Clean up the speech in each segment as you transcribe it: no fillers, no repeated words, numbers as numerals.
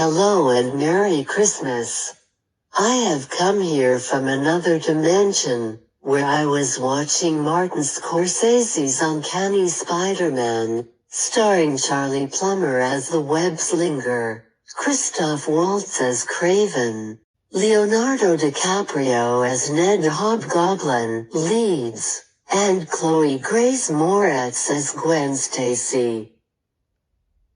hello and Merry Christmas. I have come here from another dimension, where I was watching Martin Scorsese's Uncanny Spider-Man, starring Charlie Plummer as the web-slinger, Christoph Waltz as Craven, Leonardo DiCaprio as Ned Hobgoblin, Leeds, and Chloe Grace Moretz as Gwen Stacy.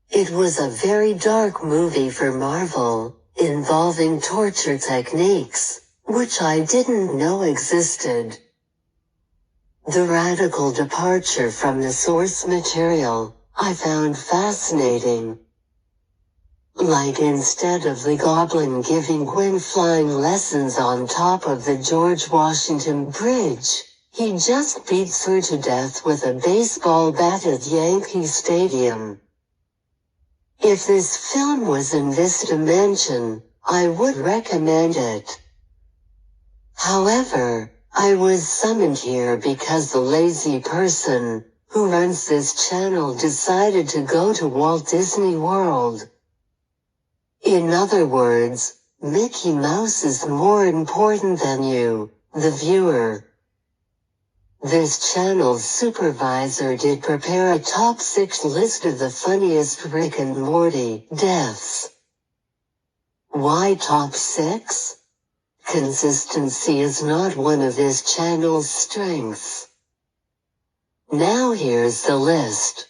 It was a very dark movie for Marvel, involving torture techniques, which I didn't know existed. The radical departure from the source material, I found fascinating. Like instead of the Goblin giving Gwen flying lessons on top of the George Washington Bridge, he just beats her to death with a baseball bat at Yankee Stadium. If this film was in this dimension, I would recommend it. However, I was summoned here because the lazy person who runs this channel decided to go to Walt Disney World. In other words, Mickey Mouse is more important than you, the viewer. This channel's supervisor did prepare a top 6 list of the funniest Rick and Morty Deaths. Why top 6? Consistency is not one of this channel's strengths. Now here's the list.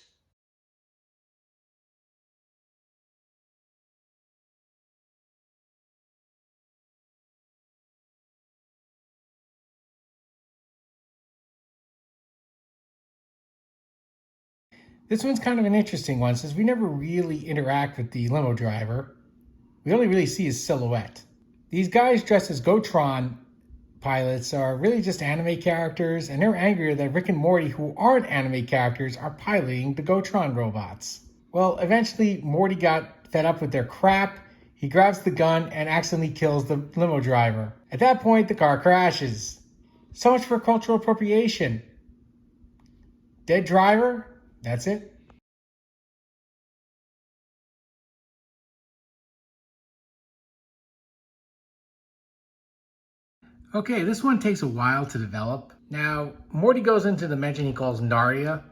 This one's kind of an interesting one since we never really interact with the limo driver. We only really see his silhouette. These guys dressed as Gotron pilots are really just anime characters, and they're angrier that Rick and Morty, who aren't anime characters, are piloting the Gotron robots. Well, eventually Morty got fed up with their crap. He grabs the gun and accidentally kills the limo driver. At that point, the car crashes. So much for cultural appropriation. Dead driver? That's it. Okay, this one takes a while to develop. Now, Morty goes into the dimension he calls Narnia.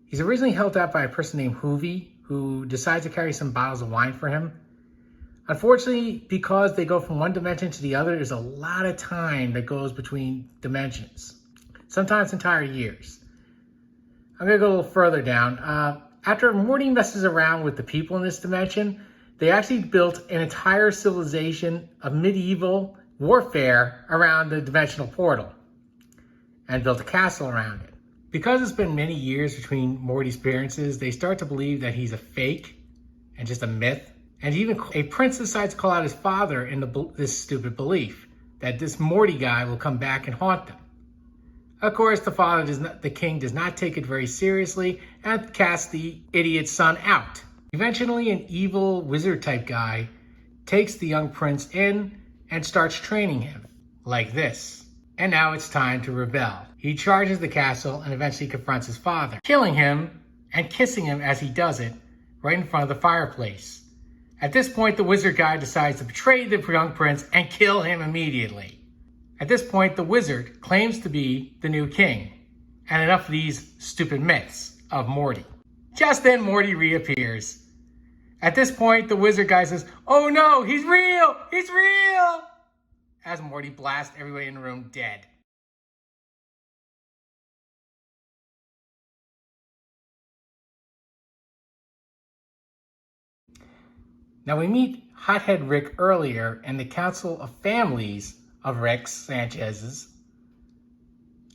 He's originally helped out by a person named Hoovy, who decides to carry some bottles of wine for him. Unfortunately, because they go from one dimension to the other, there's a lot of time that goes between dimensions. Sometimes entire years. I'm going to go a little further down. After Morty messes around with the people in this dimension, they actually built an entire civilization of medieval warfare around the dimensional portal and built a castle around it. Because it's been many years between Morty's appearances, they start to believe that he's a fake and just a myth. And even a prince decides to call out his father in this stupid belief that this Morty guy will come back and haunt them. Of course, the king does not take it very seriously and casts the idiot son out. Eventually, an evil wizard type guy takes the young prince in and starts training him, like this. And now it's time to rebel. He charges the castle and eventually confronts his father, killing him and kissing him as he does it, right in front of the fireplace. At this point, the wizard guy decides to betray the young prince and kill him immediately. At this point, the wizard claims to be the new king. And enough of these stupid myths of Morty. Just then, Morty reappears. At this point, the wizard guy says, "Oh no, he's real! He's real!" As Morty blasts everybody in the room dead. Now we meet Hothead Rick earlier in the Council of Families of Rick Sanchez's.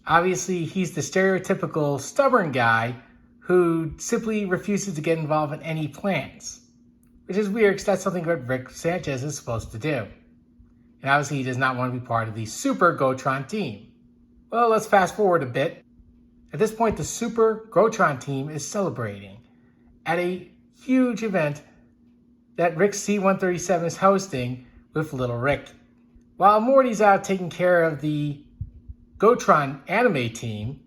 Obviously, he's the stereotypical stubborn guy who simply refuses to get involved in any plans. Which is weird because that's something that Rick Sanchez is supposed to do. And obviously he does not want to be part of the Super Gotron team. Well, let's fast forward a bit. At this point, the Super Gotron team is celebrating at a huge event that Rick C-137 is hosting with Little Rick. While Morty's out taking care of the Gotron anime team,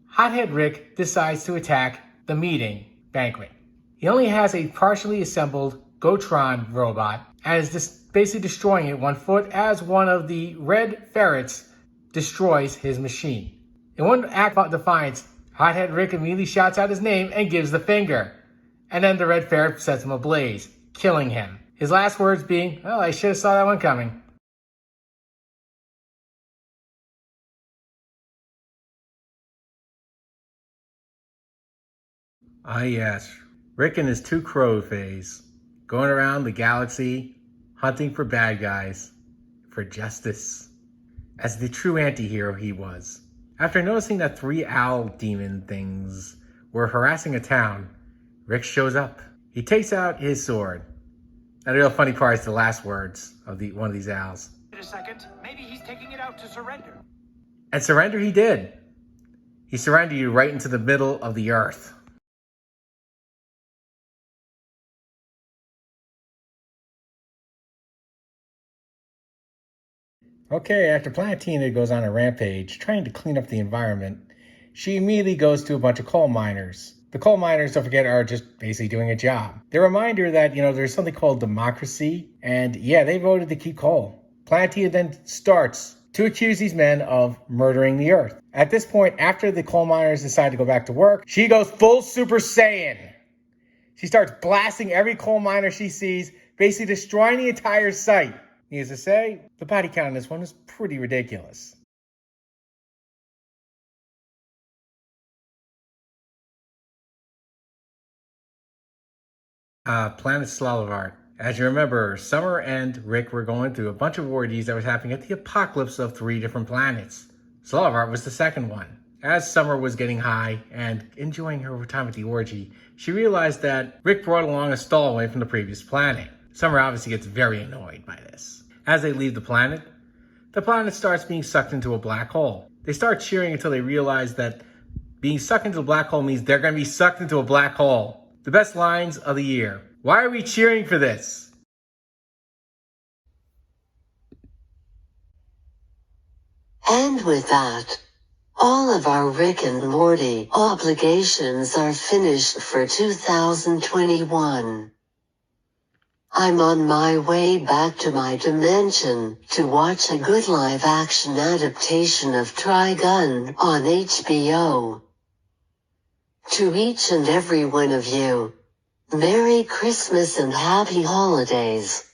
Hothead Rick decides to attack the meeting banquet. He only has a partially assembled Gotron robot and is just basically destroying it 1 foot as one of the red ferrets destroys his machine. In one act of defiance, Hothead Rick immediately shouts out his name and gives the finger. And then the red ferret sets him ablaze, killing him. His last words being, "Well, I should have saw that one coming." Ah yes, Rick in his two crow phase, going around the galaxy, hunting for bad guys, for justice. As the true anti-hero he was. After noticing that 3 owl demon things were harassing a town, Rick shows up. He takes out his sword. And the real funny part is the last words of one of these owls. Wait a second, maybe he's taking it out to surrender. And surrender he did. He surrendered you right into the middle of the earth. Okay, after Planetina goes on a rampage trying to clean up the environment, she immediately goes to a bunch of coal miners. The coal miners, don't forget, are just basically doing a job. They remind her that, there's something called democracy, and yeah, they voted to keep coal. Planetina then starts to accuse these men of murdering the earth. At this point, after the coal miners decide to go back to work, she goes full Super Saiyan. She starts blasting every coal miner she sees, basically destroying the entire site. Needless to say, the body count in this one is pretty ridiculous. Planet Slovar. As you remember, Summer and Rick were going through a bunch of orgies that was happening at the apocalypse of 3 different planets. Slovar was the second one. As Summer was getting high and enjoying her time at the orgy, she realized that Rick brought along a stowaway from the previous planet. Summer obviously gets very annoyed by this. As they leave the planet starts being sucked into a black hole. They start cheering until they realize that being sucked into a black hole means they're going to be sucked into a black hole. The best lines of the year. Why are we cheering for this? And with that, all of our Rick and Morty obligations are finished for 2021. I'm on my way back to my dimension to watch a good live-action adaptation of Trigun on HBO. To each and every one of you, Merry Christmas and Happy Holidays.